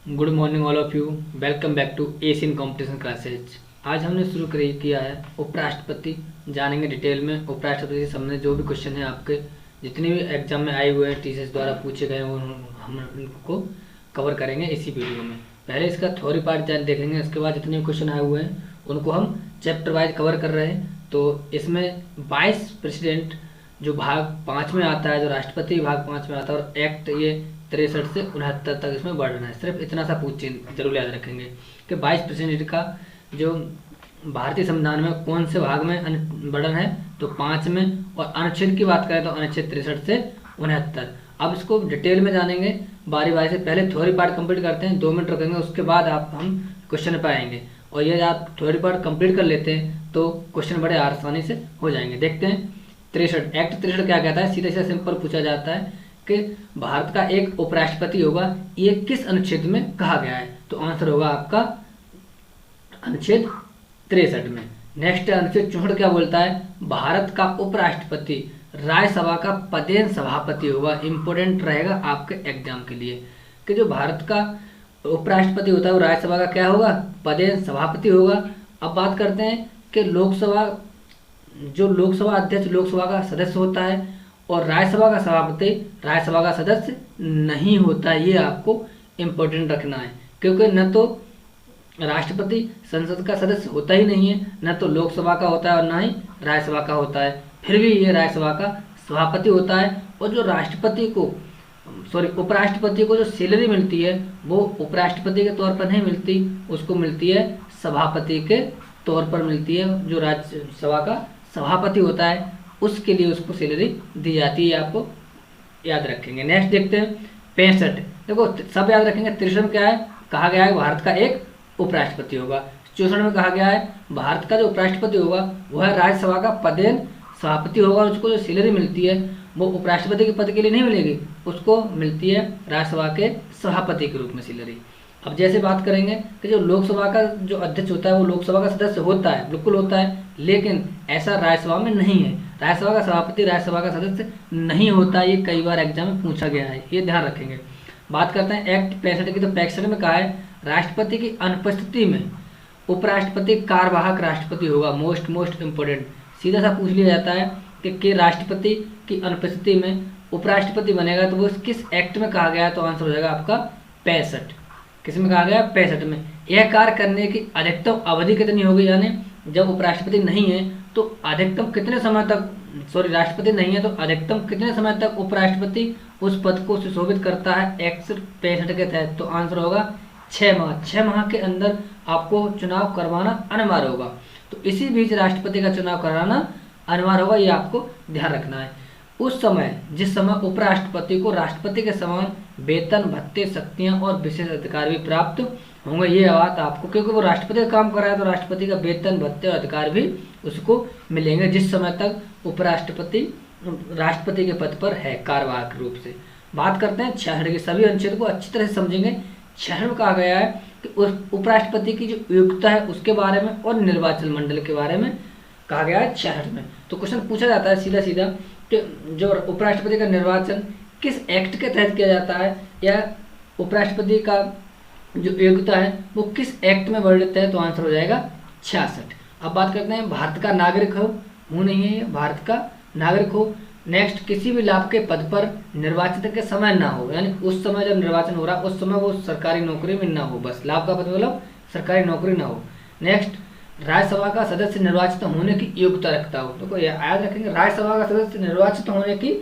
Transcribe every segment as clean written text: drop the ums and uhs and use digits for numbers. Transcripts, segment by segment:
Good morning all of you. Welcome back to Asian competition classes. आज हमने शुरू किया है उपराष्ट्रपति। जानेंगे डिटेल में उपराष्ट्रपति से संबंधित जो भी क्वेश्चन है आपके जितने भी एग्जाम में आए हुए हैं टीचर्स द्वारा पूछे गए वो हम उनको कवर करेंगे इसी वीडियो में। पहले इसका थ्योरी पार्ट देखेंगे, उसके बाद जितने भी क्वेश्चन आए हुए हैं उनको हम चैप्टर वाइज कवर कर रहे हैं। तो इसमें 22 प्रेसिडेंट जो भाग 5 में आता है, जो राष्ट्रपति भाग 5 में आता है, और एक्ट ये 63 से 69 तक इसमें वर्णन है। सिर्फ इतना सा पूछ जरूर याद रखेंगे कि 22 प्रेसिडेंट का जो भारतीय संविधान में कौन से भाग में वर्णन है, तो 5 में। और अनुच्छेद की बात करें तो अनुच्छेद 63 से 69। अब इसको डिटेल में जानेंगे बारी बारी से। पहले थ्योरी पार्ट कंप्लीट करते हैं, 2 मिनट रखेंगे, उसके बाद हम क्वेश्चन पे आएंगे। और ये आप थ्योरी पार्ट कंप्लीट कर लेते हैं तो क्वेश्चन बड़े आसानी से हो जाएंगे। देखते हैं 63 एक्ट 63 क्या कहता है। सीधे से सिंपल पूछा जाता है कि भारत का एक उपराष्ट्रपति होगा, ये किस अनुच्छेद में कहा गया है, तो आंसर होगा आपका अनुच्छेद 63 में। नेक्स्ट अनुच्छेद 64 क्या बोलता है, भारत का उपराष्ट्रपति राज्यसभा का पदेन सभापति होगा। इंपोर्टेंट रहेगा आपके एग्जाम के लिए कि जो भारत का उपराष्ट्रपति होता है वो राज्यसभा का क्या होगा, पदेन सभापति होगा। अब बात करते हैं कि लोकसभा, जो लोकसभा अध्यक्ष लोकसभा का सदस्य होता है और राज्यसभा का सभापति राज्यसभा का सदस्य नहीं होता है। ये आपको इम्पोर्टेंट रखना है, क्योंकि न तो राष्ट्रपति संसद का सदस्य होता ही नहीं है, न तो लोकसभा का होता है और न ही राज्यसभा का होता है, फिर भी ये राज्यसभा का सभापति होता है। और जो उपराष्ट्रपति को जो सैलरी मिलती है वो उपराष्ट्रपति के तौर पर नहीं मिलती, उसको मिलती है सभापति के तौर पर मिलती है। जो राज्यसभा का सभापति होता है उसके लिए उसको सैलरी दी जाती है, आपको याद रखेंगे। नेक्स्ट देखते हैं 65। देखो सब याद रखेंगे। 63 में क्या है, कहा गया है भारत का एक उपराष्ट्रपति होगा। 64 में कहा गया है भारत का जो उपराष्ट्रपति होगा वह राज्यसभा का पदेन सभापति होगा, और उसको जो सैलरी मिलती है वो उपराष्ट्रपति के पद के लिए नहीं मिलेगी, उसको मिलती है राज्यसभा के सभापति के रूप में सैलरी। अब जैसे बात करेंगे कि जो लोकसभा का जो अध्यक्ष होता है वो लोकसभा का सदस्य होता है, बिल्कुल होता है, लेकिन ऐसा राज्यसभा में नहीं है। राज्यसभा का सभापति राज्यसभा का सदस्य नहीं होता, ये कई बार एग्जाम में पूछा गया है, ये ध्यान रखेंगे। बात करते हैं एक्ट 65 की। तो 65 में कहा है राष्ट्रपति की अनुपस्थिति में उपराष्ट्रपति कार्यवाहक राष्ट्रपति होगा। मोस्ट इंपोर्टेंट सीधा सा पूछ लिया जाता है कि राष्ट्रपति की अनुपस्थिति में उपराष्ट्रपति बनेगा, तो वो किस एक्ट में कहा गया है, तो आंसर हो जाएगा आपका 65। किस में कहा गया, 65 में। यह कार्य करने की अधिकतम अवधि कितनी होगी, यानी जब उपराष्ट्रपति नहीं है तो अधिकतम कितने समय तक, राष्ट्रपति नहीं है तो अधिकतम कितने समय तक उपराष्ट्रपति उस पद को सुशोभित करता है एक्ट 65 के तहत, तो आंसर होगा 6 माह। 6 माह के अंदर आपको चुनाव करवाना अनिवार्य होगा, तो इसी बीच राष्ट्रपति का चुनाव कराना अनिवार्य होगा, ये आपको ध्यान रखना है। उस समय जिस समय उपराष्ट्रपति को राष्ट्रपति के समान वेतन भत्ते शक्तियां और विशेष अधिकार भी प्राप्त होंगे, ये बात आपको, क्योंकि वो राष्ट्रपति का काम कर रहा है तो राष्ट्रपति का वेतन भत्ते और अधिकार भी उसको मिलेंगे जिस समय तक उपराष्ट्रपति राष्ट्रपति के पद पर है कार्यवाहक रूप से। बात करते हैं 66 के। सभी अनुच्छेद को अच्छी तरह से समझेंगे। 66 में कहा गया है कि उस उपराष्ट्रपति की जो योग्यता है उसके बारे में और निर्वाचन मंडल के बारे में कहा गया है 66 में। तो क्वेश्चन पूछा जाता है सीधा सीधा कि जो उपराष्ट्रपति का निर्वाचन किस एक्ट के तहत किया जाता है, या उपराष्ट्रपति का जो योग्यता है वो किस एक्ट में वर्णित है, तो आंसर हो जाएगा 66। अब बात करते हैं भारत का नागरिक हो नहीं है, ये भारत का नागरिक हो। नेक्स्ट, किसी भी लाभ के पद पर निर्वाचित के समय ना हो, यानी उस समय जब निर्वाचन हो रहा उस समय वो सरकारी नौकरी में ना हो, बस लाभ का पद मतलब सरकारी नौकरी ना हो। नेक्स्ट, राज्यसभा का सदस्य निर्वाचित होने की योग्यता रखता हो। देखो याद रखेंगे, राज्यसभा का सदस्य निर्वाचित होने की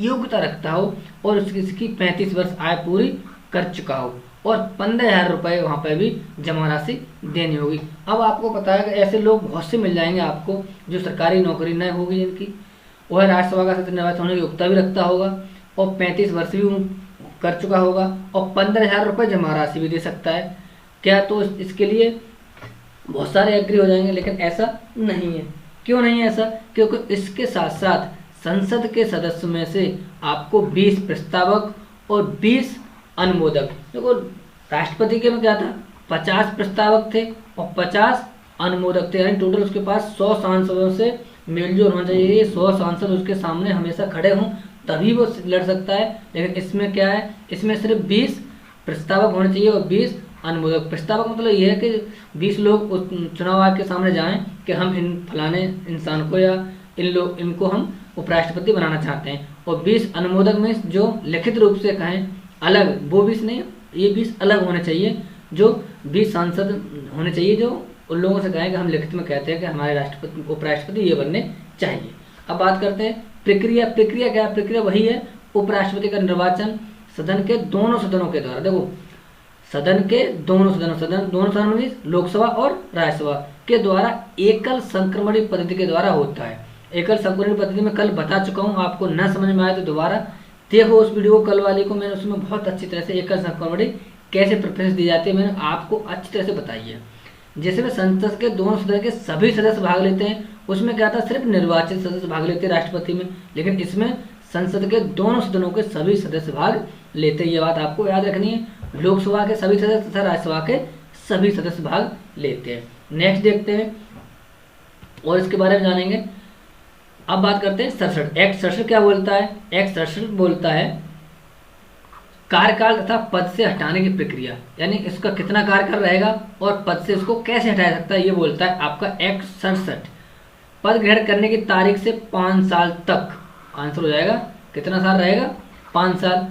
योग्यता रखता हो और उसकी 35 वर्ष आय पूरी कर चुका हो और 15,000 रुपये वहाँ पर भी जमा राशि देनी होगी। अब आपको पता है कि ऐसे लोग बहुत से मिल जाएंगे आपको जो सरकारी नौकरी न होगी जिनकी, वह राज्यसभा का सदस्य निर्वाचित होने की योग्यता भी रखता होगा और 35 वर्ष भी कर चुका होगा और 15,000 रुपये जमा राशि भी दे सकता है। क्या तो इसके लिए बहुत सारे एग्री हो जाएंगे, लेकिन ऐसा नहीं है। क्यों नहीं है ऐसा, क्योंकि इसके साथ साथ संसद के सदस्यों में से आपको 20 प्रस्तावक और 20 अनुमोदक, देखो राष्ट्रपति के में क्या था, 50 प्रस्तावक थे और 50 अनुमोदक थे, यानी टोटल उसके पास 100 सांसदों से मेलजोल होना चाहिए। 100 सांसद उसके सामने हमेशा खड़े हों तभी वो लड़ सकता है, लेकिन इसमें क्या है, इसमें सिर्फ 20 प्रस्तावक होने चाहिए और 20 अनुमोदक। प्रस्तावक मतलब ये है कि 20 लोग उस चुनाव आयोग के सामने जाएं कि हम इन फलाने इंसान को या इनको हम उपराष्ट्रपति बनाना चाहते हैं, और 20 अनुमोदक में जो लिखित रूप से कहें अलग, वो 20 नहीं, ये 20 अलग होने चाहिए, जो 20 सांसद होने चाहिए जो उन लोगों से कहें कि हम लिखित में कहते हैं कि हमारे राष्ट्रपति उपराष्ट्रपति ये बनने चाहिए। अब बात करते हैं प्रक्रिया। प्रक्रिया क्या है? प्रक्रिया वही है, उपराष्ट्रपति का निर्वाचन सदन के दोनों सदनों के द्वारा, देखो सदन के दोनों सदन में लोकसभा और राज्यसभा के द्वारा एकल संक्रमणीय पद्धति के द्वारा होता है। एकल संक्रमणीय पद्धति में कल बता चुका हूँ, आपको न समझ में आए तो दोबारा देखो उस वीडियो को, कल वाली को मैंने उसमें बहुत अच्छी तरह से एकल संक्रमणीय कैसे प्रेफरेंस दी जाती है मैंने आपको अच्छी तरह से बताई है। जिसमें संसद के दोनों सदन के सभी सदस्य भाग लेते हैं, उसमें क्या था, सिर्फ निर्वाचित सदस्य भाग लेते हैं राष्ट्रपति में, लेकिन इसमें संसद के दोनों सदनों के सभी सदस्य भाग लेते हैं। ये बात आपको याद रखनी है, लोकसभा के सभी सदस्य तथा राज्यसभा के सभी सदस्य भाग लेते हैं। नेक्स्ट देखते हैं और इसके बारे में जानेंगे। अब बात करते हैं 67 एक्ट 67 क्या बोलता है? एक्ट 67 बोलता है कार्यकाल तथा पद से हटाने की प्रक्रिया, यानी इसका कितना कार्यकाल रहेगा और पद से इसको कैसे हटाया सकता है, ये बोलता है आपका एक्ट 67। पद ग्रहण करने की तारीख से 5 साल तक, आंसर हो जाएगा कितना साल रहेगा, 5 साल।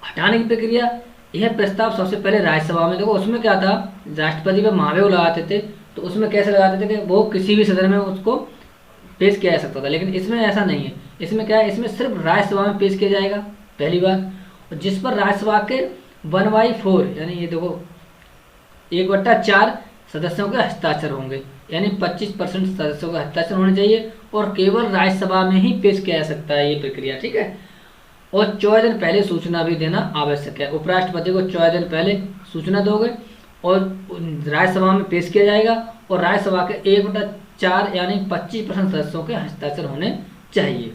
हटाने की प्रक्रिया, यह प्रस्ताव सबसे पहले राज्यसभा में, देखो उसमें क्या था, राष्ट्रपति पे महाभियोग लगाते थे, तो उसमें कैसे लगाते थे कि वो किसी भी सदन में उसको पेश किया जा सकता था, लेकिन इसमें ऐसा नहीं है। इसमें क्या है, इसमें सिर्फ राज्यसभा में पेश किया जाएगा पहली बार, जिस पर राज्यसभा के 1/4 यानी ये देखो 1/4 सदस्यों के हस्ताक्षर होंगे, यानी 25% सदस्यों के हस्ताक्षर होने चाहिए, और केवल राज्यसभा में ही पेश किया जा सकता है ये प्रक्रिया, ठीक है। और 14 दिन पहले सूचना भी देना आवश्यक है। उपराष्ट्रपति को 14 दिन पहले सूचना दोगे और राज्यसभा में पेश किया जाएगा, और राज्यसभा के 1/4 यानी 25% सदस्यों के हस्ताक्षर होने चाहिए,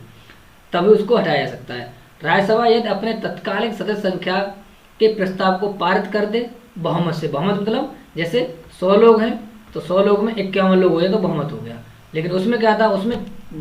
तभी उसको हटाया जा सकता है। राज्यसभा यदि अपने तत्कालिक सदस्य संख्या के प्रस्ताव को पारित कर दे बहुमत से, बहुमत मतलब जैसे 100 लोग हैं तो 100 लोग में 51 लोग हो जाए तो बहुमत हो गया, लेकिन उसमें क्या था, उसमें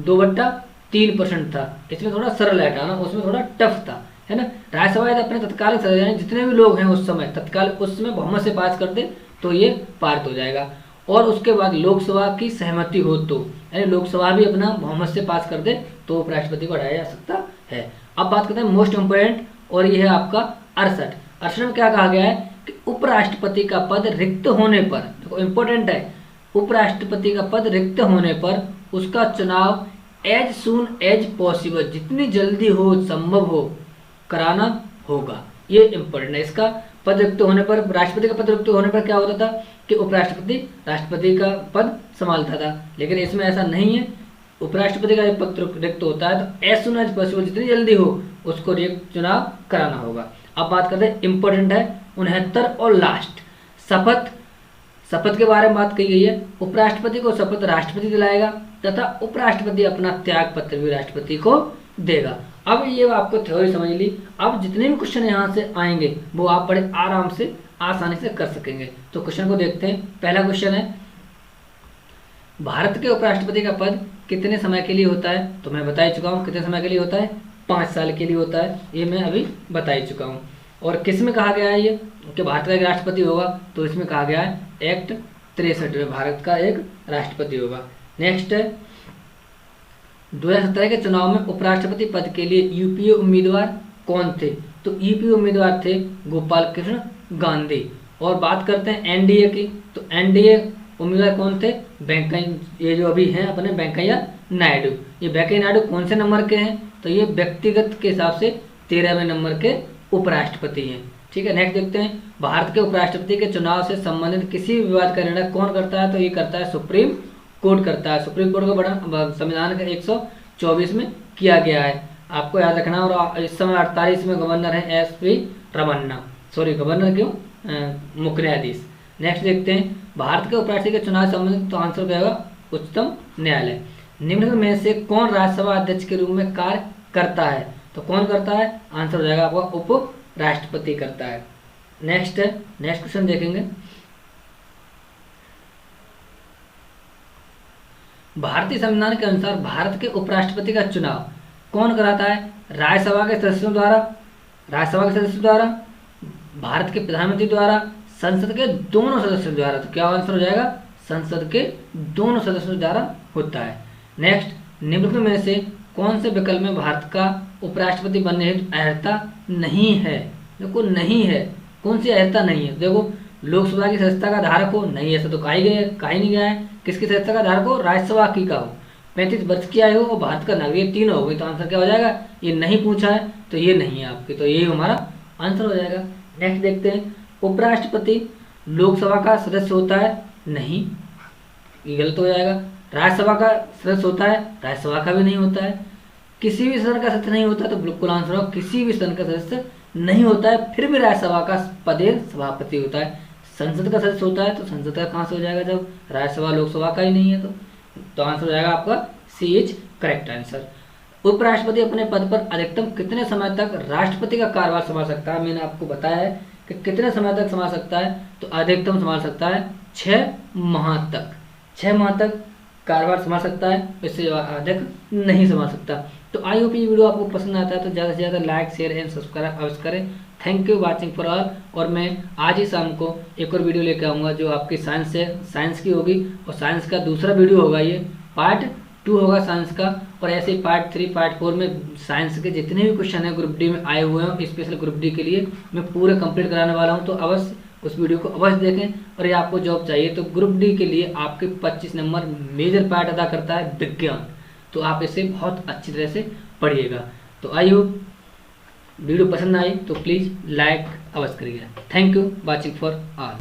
2/3% था, इसमें थोड़ा सरल है हटाना, उसमें थोड़ा टफ था, है ना। राज्यसभा यदि अपने तत्कालिक सदस्य यानी जितने भी लोग हैं उस समय तत्काल उसमें बहुमत से पास कर दे तो ये पारित हो जाएगा, और उसके बाद लोकसभा की सहमति हो तो, यानी लोकसभा भी अपना बहुमत से पास कर दे तो उपराष्ट्रपति को हटाया जा सकता है। अब बात करते हैं मोस्ट इम्पोर्टेंट, और ये है आपका 68 में क्या कहा गया है कि उपराष्ट्रपति का पद रिक्त होने पर, देखो इम्पोर्टेंट है, उपराष्ट्रपति का पद रिक्त होने पर उसका चुनाव एज सून एज पॉसिबल, जितनी जल्दी हो संभव हो कराना होगा। ये इम्पोर्टेंट है। इसका पद रिक्त होने पर, राष्ट्रपति का पद रिक्त होने पर क्या होता था कि उपराष्ट्रपति राष्ट्रपति का पद संभालता था, लेकिन इसमें ऐसा नहीं है। उपराष्ट्रपति का जब पद रिक्त होता है तो एज सून एज पॉसिबल, जितनी जल्दी हो उसको चुनाव कराना होगा। अब बात करते हैं इम्पोर्टेंट है 69 और लास्ट, शपथ के बारे में बात कही गई है। उपराष्ट्रपति को शपथ राष्ट्रपति दिलाएगा तथा उपराष्ट्रपति अपना त्याग पत्र भी राष्ट्रपति को देगा। अब ये आपको थ्योरी समझ ली। अब जितने भी क्वेश्चन यहाँ से आएंगे वो आप बड़े आराम से आसानी से कर सकेंगे। तो क्वेश्चन को देखते हैं। पहला क्वेश्चन है, भारत के उपराष्ट्रपति का पद कितने समय के लिए होता है? तो मैं बता ही चुका हूँ कितने समय के लिए होता है, 5 साल के लिए होता है, ये मैं अभी बता ही चुका हूँ। और किस में कहा गया है ये कि भारत का एक राष्ट्रपति होगा, तो इसमें कहा गया है एक्ट 63 में भारत का एक राष्ट्रपति होगा। नेक्स्ट है, 2017 के चुनाव में उपराष्ट्रपति पद के लिए यूपीए उम्मीदवार कौन थे? तो यूपीए उम्मीदवार थे गोपाल कृष्ण गांधी। और बात करते हैं एनडीए की, तो एनडीए उम्मीदवार कौन थे? ये जो अभी हैं अपने वेंकैया नायडू। ये वेंकैया नायडू कौन से नंबर के हैं? तो ये व्यक्तिगत के हिसाब से 13वें नंबर के उपराष्ट्रपति हैं। ठीक है, नेक्स्ट देखते हैं, भारत के उपराष्ट्रपति के चुनाव से संबंधित किसी भी विवाद का निर्णय कौन करता है? तो ये करता है सुप्रीम कोर्ट करता है। सुप्रीम कोर्ट का बड़ा संविधान के 124 में किया गया है, आपको याद रखना। और इस समय 48 में गवर्नर है एस.पी. रमन्ना, सॉरी गवर्नर क्यों, मुख्य न्यायाधीश। नेक्स्ट देखते हैं, भारत के उपराष्ट्रपति के चुनाव से संबंधित, तो आंसर क्या होगा? उच्चतम न्यायालय। निम्न में से कौन राज्यसभा अध्यक्ष के रूप में कार्य करता है? तो कौन करता है? आंसर हो जाएगा आपका उप राष्ट्रपति करता है। नेक्स्ट क्वेश्चन देखेंगे, भारतीय संविधान के अनुसार भारत के उपराष्ट्रपति का चुनाव कौन कराता है? राज्यसभा के सदस्यों द्वारा, भारत के प्रधानमंत्री द्वारा, संसद के दोनों सदस्यों द्वारा। तो क्या आंसर हो जाएगा, संसद के दोनों सदस्यों द्वारा होता है। नेक्स्ट, निम्नलिखित में से कौन से विकल्प में भारत का उपराष्ट्रपति बनने हेतु अर्हता नहीं है। देखो नहीं है, कौन सी अर्हता नहीं है। देखो लोकसभा की सदस्यता का धारक हो, नहीं ऐसा तो कहा ही नहीं गया है। किसकी सदस्यता का धारक हो, राज्यसभा की का हो, 35 वर्ष की आयु हो और भारत का नागरिक, तीन हो गई। तो आंसर क्या हो जाएगा, ये नहीं पूछा है तो ये नहीं है आपके, तो ये हमारा आंसर हो जाएगा। नेक्स्ट देखते हैं, उपराष्ट्रपति लोकसभा का सदस्य होता है, नहीं, ये गलत हो जाएगा। राज्यसभा का सदस्य होता है, राज्यसभा का भी नहीं होता है। किसी भी सदन का सदस्य नहीं होता, तो बिल्कुल आंसर हो किसी भी सदन का सदस्य नहीं होता है। फिर भी राज्यसभा का पदेन सभापति होता है। संसद का सदस्य होता है, तो संसद का कहाँ से हो जाएगा जब राज्यसभा लोकसभा का ही नहीं है। तो आंसर हो जाएगा आपका सी इज करेक्ट आंसर। उपराष्ट्रपति अपने पद पर अधिकतम कितने समय तक राष्ट्रपति का कार्यभार संभाल सकता है। मैंने आपको बताया है कि कितने समय तक संभाल सकता है, तो अधिकतम संभाल सकता है 6 माह तक। 6 माह तक कार्यभार संभाल सकता है, इससे अधिक नहीं संभाल सकता। तो आई होप ये वीडियो आपको पसंद आता है तो ज़्यादा से ज़्यादा लाइक, शेयर एंड सब्सक्राइब अवश्य करें। Thank you watching for all. और मैं आज ही शाम को एक और वीडियो लेकर आऊँगा जो आपकी साइंस से साइंस की होगी, और साइंस का दूसरा वीडियो होगा, ये पार्ट 2 होगा साइंस का। और ऐसे ही पार्ट 3, पार्ट 4 में साइंस के जितने भी क्वेश्चन हैं ग्रुप डी में आए हुए हैं, स्पेशल ग्रुप डी के लिए मैं पूरे कंप्लीट कराने वाला हूँ। तो अवश्य उस वीडियो को अवश्य देखें। और ये आपको जॉब चाहिए तो ग्रुप डी के लिए आपके 25 नंबर मेजर पार्ट अदा करता है विज्ञान, तो आप इसे बहुत अच्छी तरह से पढ़िएगा। तो आई होप वीडियो पसंद आई तो प्लीज़ लाइक अवश्य करिएगा। Thank you watching for all.